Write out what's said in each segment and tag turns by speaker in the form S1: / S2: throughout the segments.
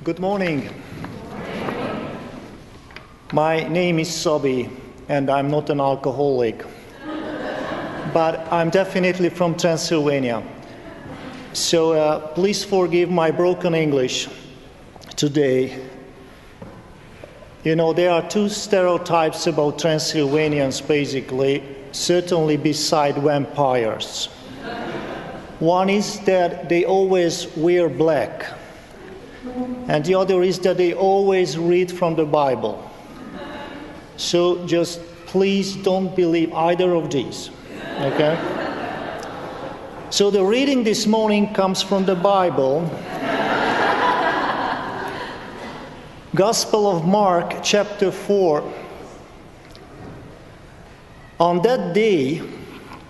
S1: Good morning. My name is Szabi, and I'm not an alcoholic, but I'm definitely from Transylvania. So please forgive my broken English today. You know, there are two stereotypes about Transylvanians, basically, certainly beside vampires. One is that they always wear black, and the other is that they always read from the Bible. So just please don't believe either of these, okay? So the reading this morning comes from the Bible. Gospel of Mark, chapter 4. On that day,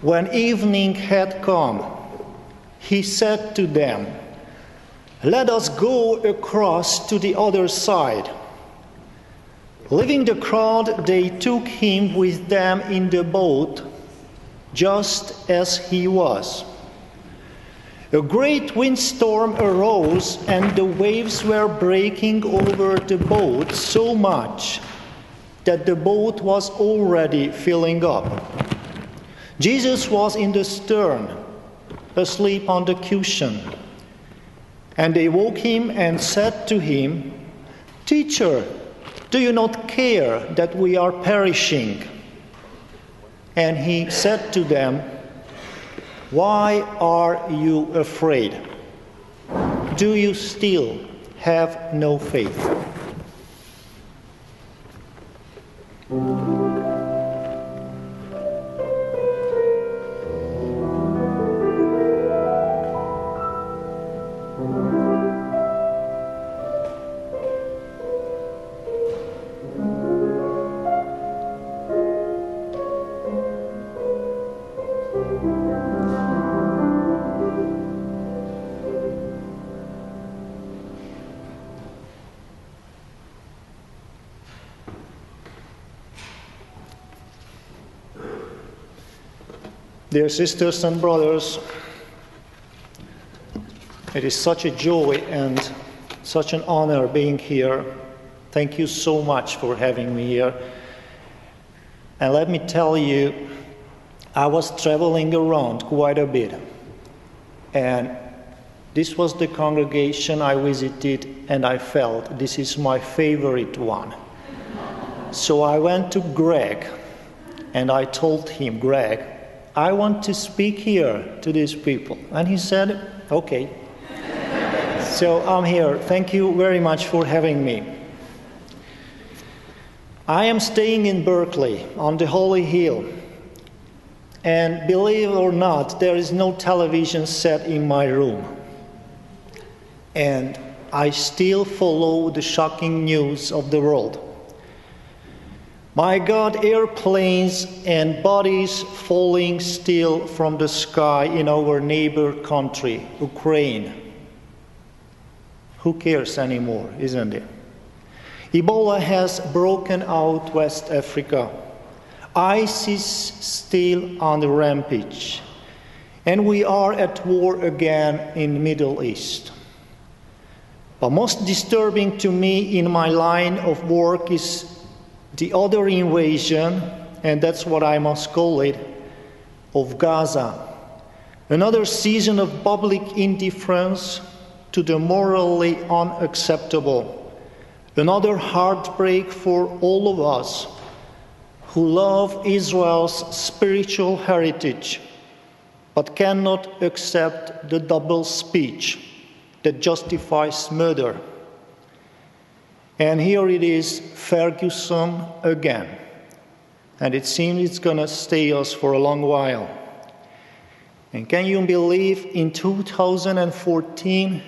S1: when evening had come, he said to them, "Let us go across to the other side." Leaving the crowd, they took him with them in the boat, just as he was. A great windstorm arose, and the waves were breaking over the boat so much that the boat was already filling up. Jesus was in the stern, asleep on the cushion. And they woke him and said to him, "Teacher, do you not care that we are perishing?" And he said to them, "Why are you afraid? Do you still have no faith?" Dear sisters and brothers, it is such a joy and such an honor being here. Thank you so much for having me here. And let me tell you, I was traveling around quite a bit. And this was the congregation I visited, and I felt this is my favorite one. So I went to Greg, and I told him, "Greg, I want to speak here to these people." And he said, "Okay." So I'm here. Thank you very much for having me. I am staying in Berkeley on the Holy Hill. And believe it or not, there is no television set in my room. And I still follow the shocking news of the world. My God, airplanes and bodies falling still from the sky in our neighbor country, Ukraine. Who cares anymore, isn't it? Ebola has broken out West Africa. ISIS still on the rampage. And we are at war again in the Middle East. But most disturbing to me in my line of work is the other invasion, and that's what I must call it, of Gaza. Another season of public indifference to the morally unacceptable. Another heartbreak for all of us who love Israel's spiritual heritage, but cannot accept the double speech that justifies murder. And here it is, Ferguson again. And it seems it's going to stay us for a long while. And can you believe in 2014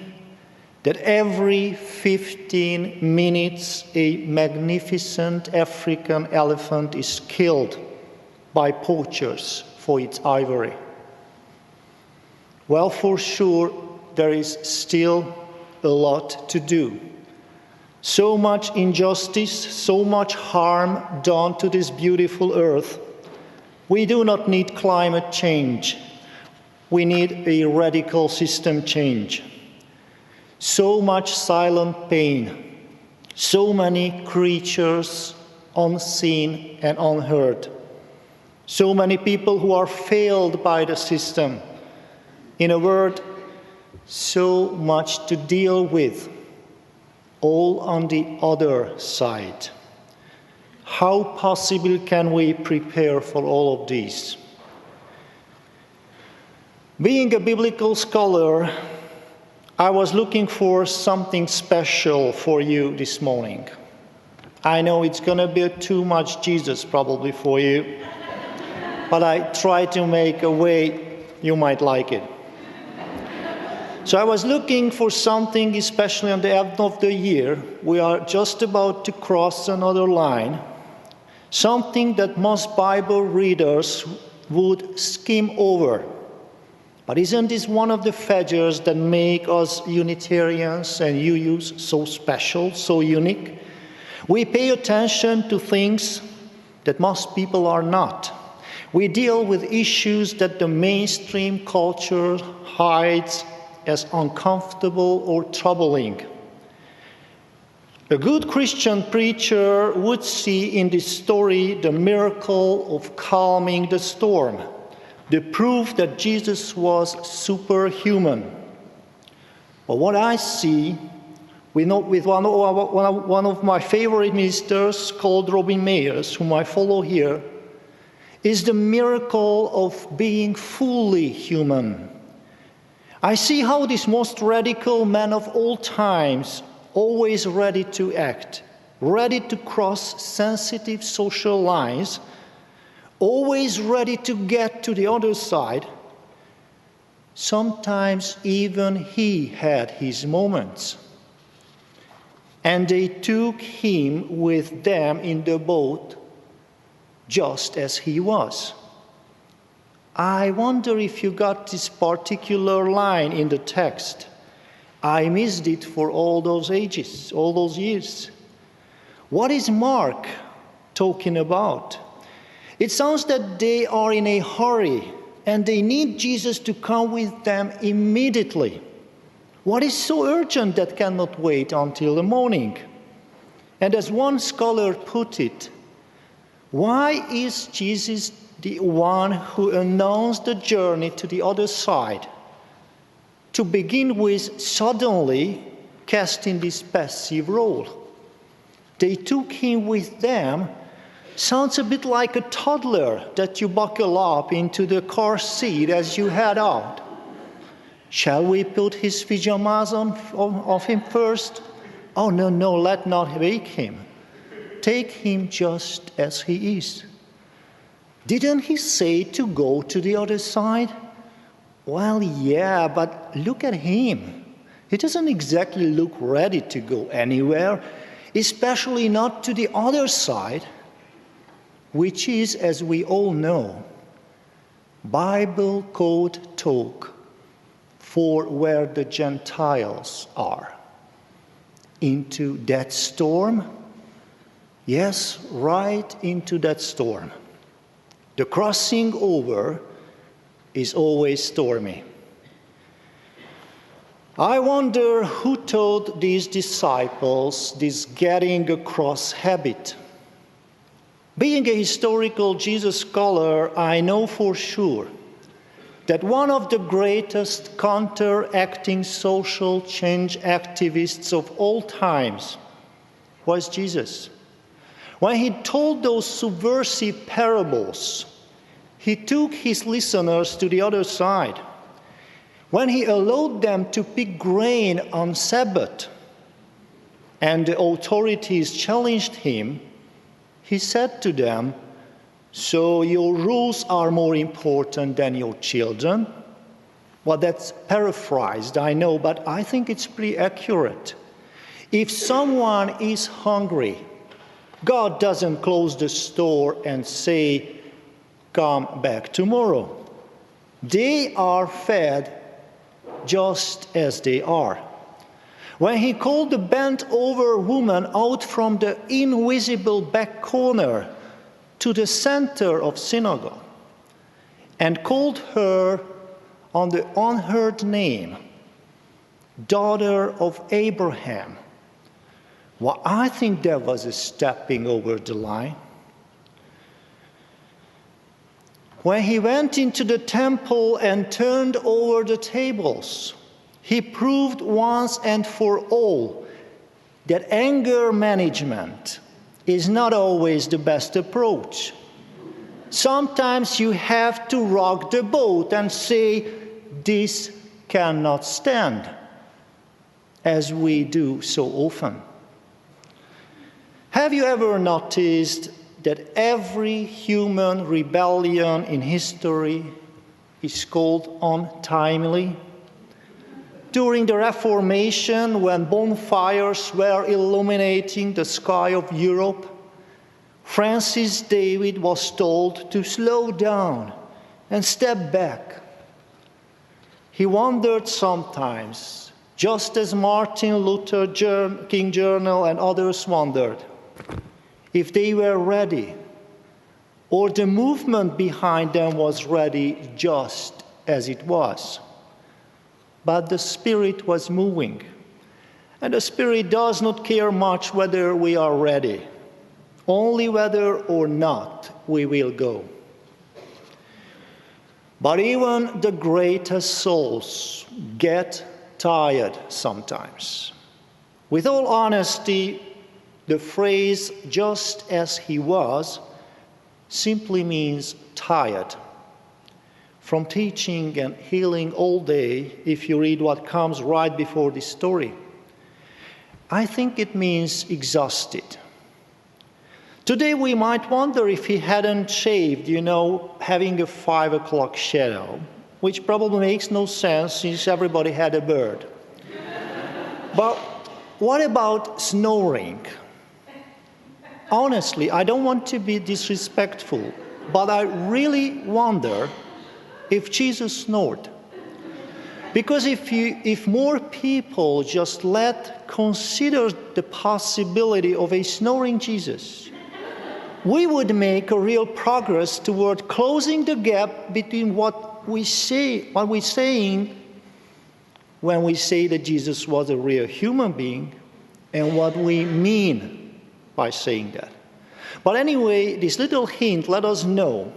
S1: that every 15 minutes a magnificent African elephant is killed by poachers for its ivory? Well, for sure, there is still a lot to do. So much injustice, so much harm done to this beautiful earth. We do not need climate change. We need a radical system change. So much silent pain, so many creatures unseen and unheard, so many people who are failed by the system. In a word, so much to deal with, all on the other side. How possibly can we prepare for all of these? Being a biblical scholar, I was looking for something special for you this morning. I know it's going to be too much Jesus probably for you, but I try to make a way you might like it. So I was looking for something, especially on the end of the year. We are just about to cross another line. Something that most Bible readers would skim over. But isn't this one of the features that make us Unitarians and UUs so special, so unique? We pay attention to things that most people are not. We deal with issues that the mainstream culture hides as uncomfortable or troubling. A good Christian preacher would see in this story the miracle of calming the storm, the proof that Jesus was superhuman. But what I see with one of my favorite ministers called Robin Mayers, whom I follow here, is the miracle of being fully human. I see how this most radical man of all times, always ready to act, ready to cross sensitive social lines, always ready to get to the other side, sometimes even he had his moments. And they took him with them in the boat just as he was. I wonder if you got this particular line in the text. I missed it for all those ages, all those years. What is Mark talking about? It sounds that they are in a hurry and they need Jesus to come with them immediately. What is so urgent that cannot wait until the morning? And as one scholar put it, why is Jesus the one who announced the journey to the other side, to begin with suddenly casting this passive role? They took him with them. Sounds a bit like a toddler that you buckle up into the car seat as you head out. Shall we put his pajamas on him first? Oh, no, let not wake him. Take him just as he is. Didn't he say to go to the other side? Well, yeah, but look at him. He doesn't exactly look ready to go anywhere, especially not to the other side, which is, as we all know, Bible code talk for where the Gentiles are. Into that storm? Yes, right into that storm. The crossing over is always stormy. I wonder who taught these disciples this getting across habit. Being a historical Jesus scholar, I know for sure that one of the greatest counteracting social change activists of all times was Jesus. When he told those subversive parables, he took his listeners to the other side. When he allowed them to pick grain on Sabbath, and the authorities challenged him, he said to them, "So your rules are more important than your children?" Well, that's paraphrased, I know, but I think it's pretty accurate. If someone is hungry, God doesn't close the store and say, "Come back tomorrow." They are fed just as they are. When he called the bent-over woman out from the invisible back corner to the center of synagogue and called her on the unheard name, daughter of Abraham. Well, I think that was a stepping over the line. When he went into the temple and turned over the tables, he proved once and for all that anger management is not always the best approach. Sometimes you have to rock the boat and say, this cannot stand, as we do so often. Have you ever noticed that every human rebellion in history is called untimely? During the Reformation, when bonfires were illuminating the sky of Europe, Francis David was told to slow down and step back. He wondered sometimes, just as Martin Luther, King Journal, and others wondered, if they were ready, or the movement behind them was ready just as it was. But the Spirit was moving, and the Spirit does not care much whether we are ready, only whether or not we will go. But even the greatest souls get tired sometimes. With all honesty, the phrase "just as he was" simply means tired. From teaching and healing all day, if you read what comes right before this story, I think it means exhausted. Today we might wonder if he hadn't shaved, having a 5 o'clock shadow, which probably makes no sense since everybody had a beard. But what about snoring? Honestly, I don't want to be disrespectful, but I really wonder if Jesus snored. Because if more people just consider the possibility of a snoring Jesus, we would make a real progress toward closing the gap between what we're saying when we say that Jesus was a real human being and what we mean by saying that. But anyway, this little hint let us know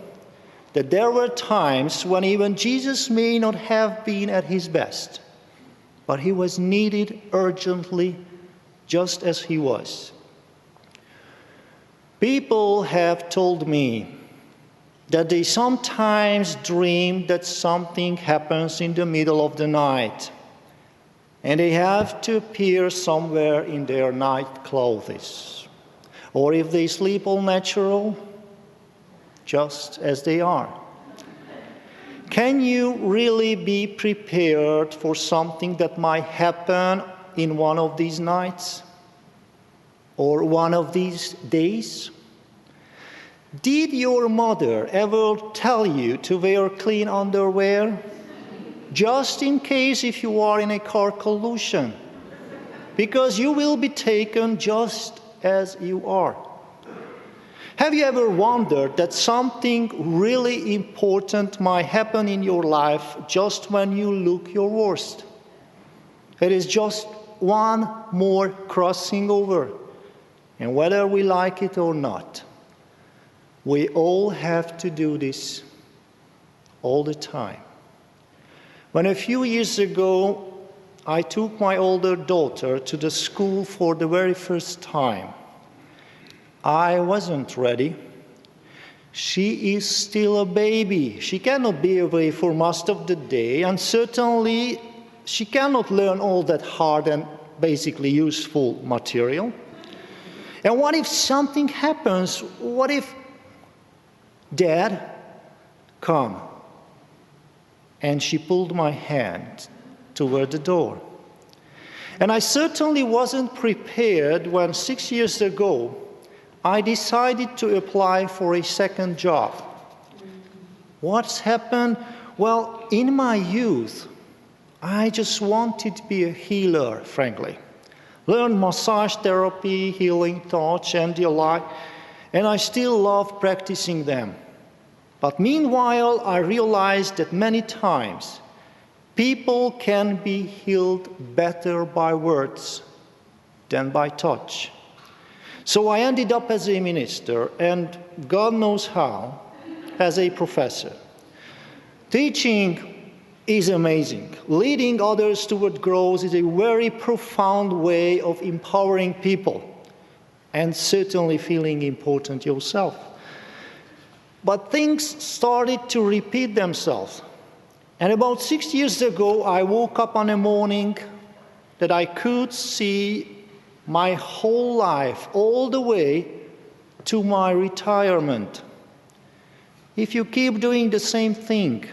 S1: that there were times when even Jesus may not have been at his best, but he was needed urgently just as he was. People have told me that they sometimes dream that something happens in the middle of the night, and they have to appear somewhere in their night clothes. Or if they sleep all natural, just as they are. Can you really be prepared for something that might happen in one of these nights? Or one of these days? Did your mother ever tell you to wear clean underwear? Just in case if you are in a car collision. Because you will be taken just as you are. Have you ever wondered that something really important might happen in your life just when you look your worst? It is just one more crossing over. And whether we like it or not, we all have to do this all the time. When a few years ago, I took my older daughter to the school for the very first time, I wasn't ready. She is still a baby. She cannot be away for most of the day, and certainly she cannot learn all that hard and basically useful material. And what if something happens? What if, Dad, come? And she pulled my hand toward the door. And I certainly wasn't prepared when 6 years ago I decided to apply for a second job. What's happened? Well, in my youth, I just wanted to be a healer, frankly. Learn massage therapy, healing touch, and the like, and I still love practicing them. But meanwhile, I realized that many times People can be healed better by words than by touch. So I ended up as a minister, and God knows how, as a professor. Teaching is amazing. Leading others toward growth is a very profound way of empowering people and certainly feeling important yourself. But things started to repeat themselves. And about 6 years ago, I woke up on a morning that I could see my whole life all the way to my retirement. If you keep doing the same thing,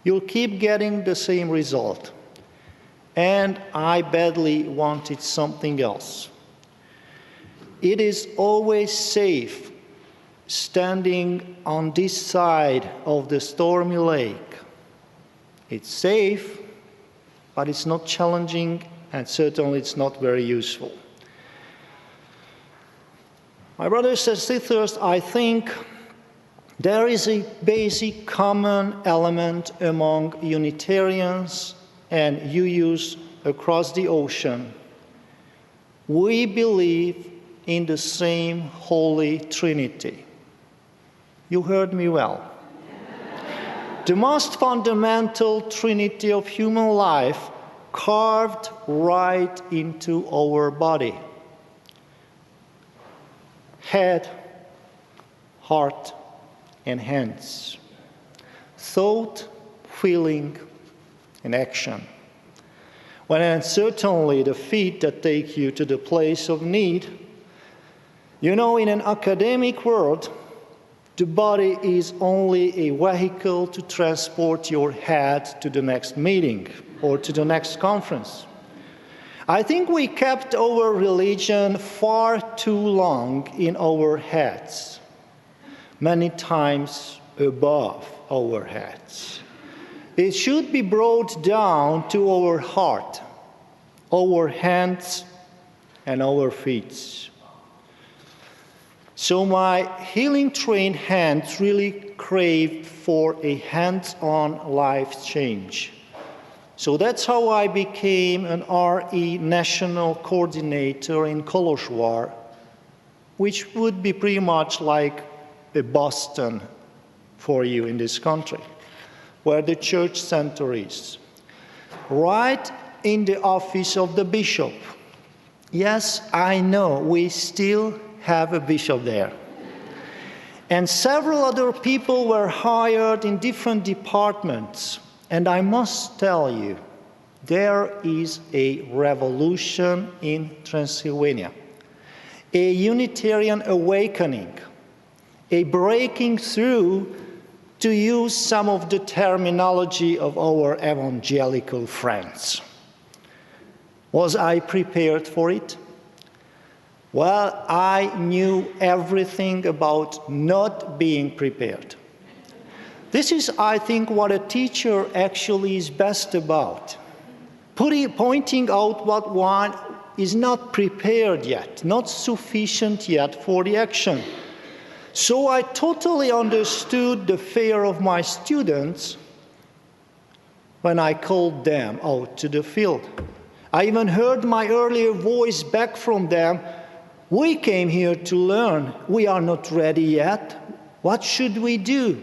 S1: you'll keep getting the same result. And I badly wanted something else. It is always safe standing on this side of the stormy lake. It's safe, but it's not challenging, and certainly it's not very useful. My brothers and sisters, I think there is a basic common element among Unitarians and UUs across the ocean. We believe in the same Holy Trinity. You heard me well. The most fundamental Trinity of human life carved right into our body. Head, heart, and hands. Thought, feeling, and action. And certainly the feet that take you to the place of need. You know, in an academic world, the body is only a vehicle to transport your head to the next meeting or to the next conference. I think we kept our religion far too long in our heads, many times above our heads. It should be brought down to our heart, our hands, and our feet. So my healing-trained hands really craved for a hands-on life change. So that's how I became an RE national coordinator in Kolozsvár, which would be pretty much like a Boston for you in this country, where the church center is. Right in the office of the bishop. Yes, I know, we still have a bishop there. And several other people were hired in different departments. And I must tell you, there is a revolution in Transylvania, a Unitarian awakening, a breaking through, to use some of the terminology of our evangelical friends. Was I prepared for it? Well, I knew everything about not being prepared. This is, I think, what a teacher actually is best about. Pointing out what one is not prepared yet, not sufficient yet for the action. So I totally understood the fear of my students when I called them out to the field. I even heard my earlier voice back from them. We came here to learn. We are not ready yet. What should we do?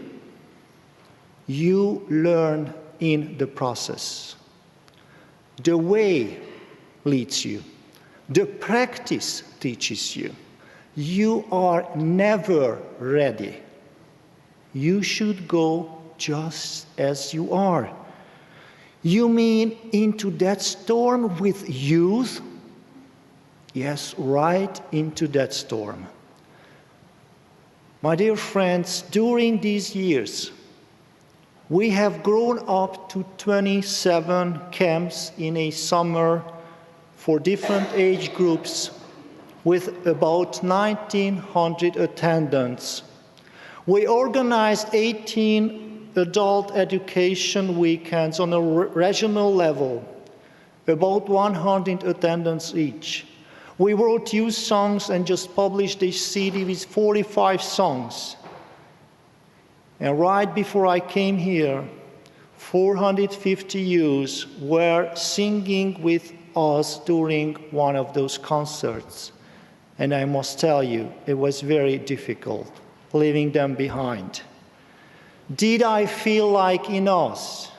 S1: You learn in the process. The way leads you. The practice teaches you. You are never ready. You should go just as you are. You mean into that storm with youth? Yes, right into that storm. My dear friends, during these years, we have grown up to 27 camps in a summer for different age groups with about 1,900 attendants. We organized 18 adult education weekends on a regional level, about 100 attendants each. We wrote youth songs and just published a CD with 45 songs. And right before I came here, 450 youths were singing with us during one of those concerts. And I must tell you, it was very difficult leaving them behind. Did I feel like Enos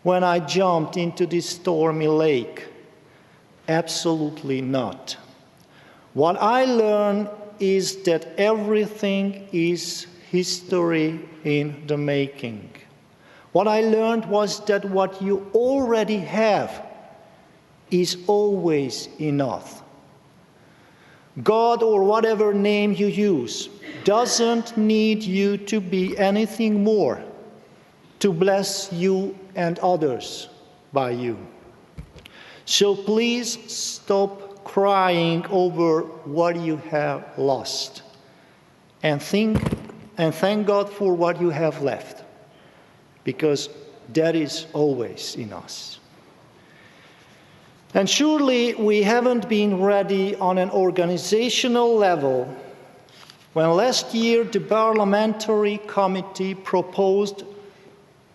S1: when I jumped into this stormy lake? Absolutely not. What I learned is that everything is history in the making. What I learned was that what you already have is always enough. God, or whatever name you use, doesn't need you to be anything more to bless you and others by you. So please stop crying over what you have lost and thank God for what you have left, because that is always in us. And surely we haven't been ready on an organizational level when last year the parliamentary committee proposed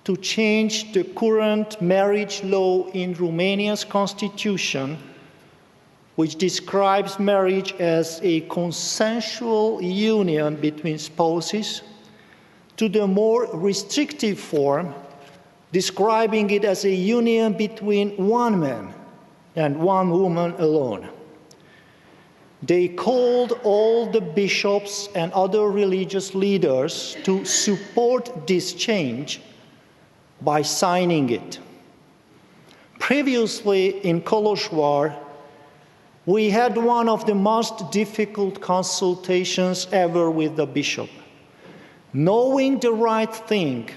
S1: to change the current marriage law in Romania's constitution, which describes marriage as a consensual union between spouses, to the more restrictive form, describing it as a union between one man and one woman alone. They called all the bishops and other religious leaders to support this change by signing it. Previously in Kolozsvár, we had one of the most difficult consultations ever with the bishop. Knowing the right thing,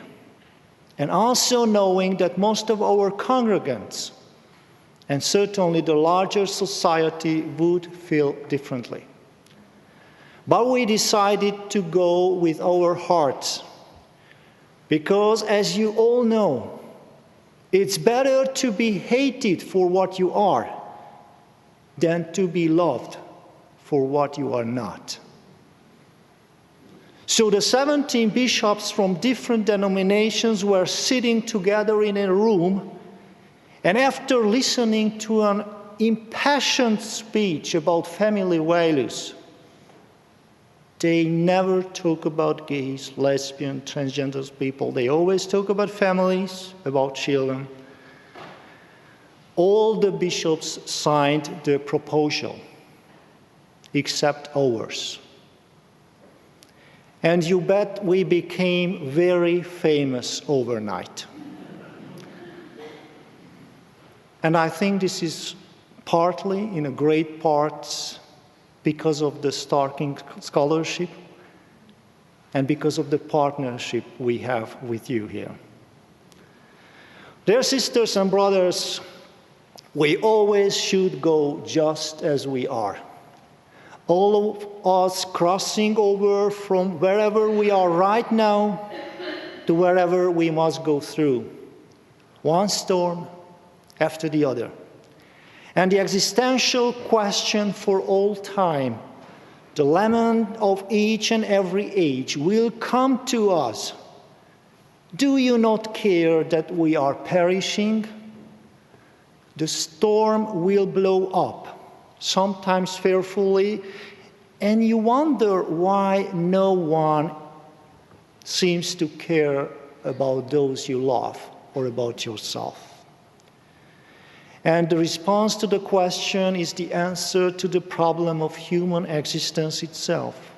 S1: and also knowing that most of our congregants, and certainly the larger society, would feel differently. But we decided to go with our hearts, because as you all know, it's better to be hated for what you are than to be loved for what you are not. So the 17 bishops from different denominations were sitting together in a room, and after listening to an impassioned speech about family values, they never talk about gays, lesbians, transgender people. They always talk about families, about children. All the bishops signed the proposal, except ours. And you bet we became very famous overnight. And I think this is partly, in a great part, because of the Starking Scholarship and because of the partnership we have with you here. Dear sisters and brothers, we always should go just as we are. All of us crossing over from wherever we are right now to wherever we must go through, one storm after the other. And the existential question for all time, the lament of each and every age, will come to us. Do you not care that we are perishing? The storm will blow up, sometimes fearfully, and you wonder why no one seems to care about those you love or about yourself. And the response to the question is the answer to the problem of human existence itself.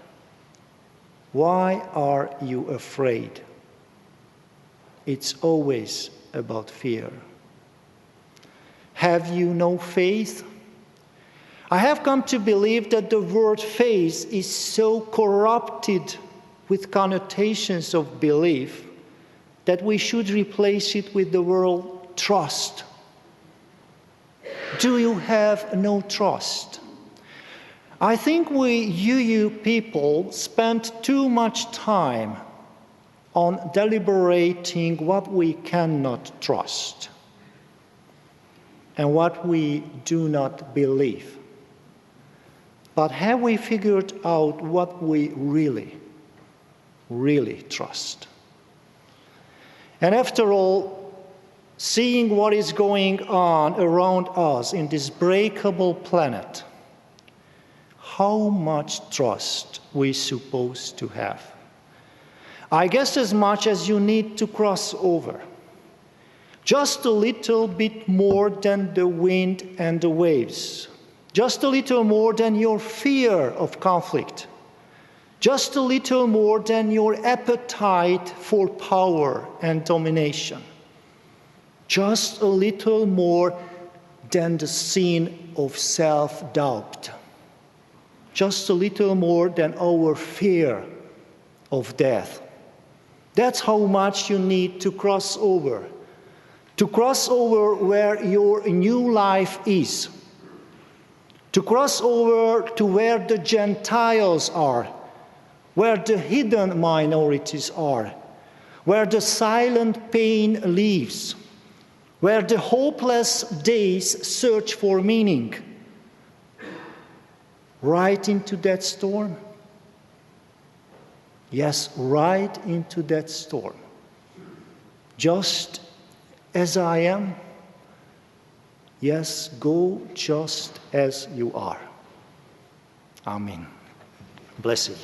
S1: Why are you afraid? It's always about fear. Have you no faith? I have come to believe that the word faith is so corrupted with connotations of belief that we should replace it with the word trust. Do you have no trust? I think you people spend too much time on deliberating what we cannot trust and what we do not believe. But have we figured out what we really, really trust? And after all, seeing what is going on around us in this breakable planet, how much trust we supposed to have? I guess as much as you need to cross over. Just a little bit more than the wind and the waves. Just a little more than your fear of conflict. Just a little more than your appetite for power and domination. Just a little more than the sin of self-doubt. Just a little more than our fear of death. That's how much you need to cross over. To cross over where your new life is. To cross over to where the Gentiles are, where the hidden minorities are, where the silent pain lives, where the hopeless days search for meaning. Right into that storm? Yes, right into that storm. Just as I am? Yes, go just as you are. Amen. Blessed.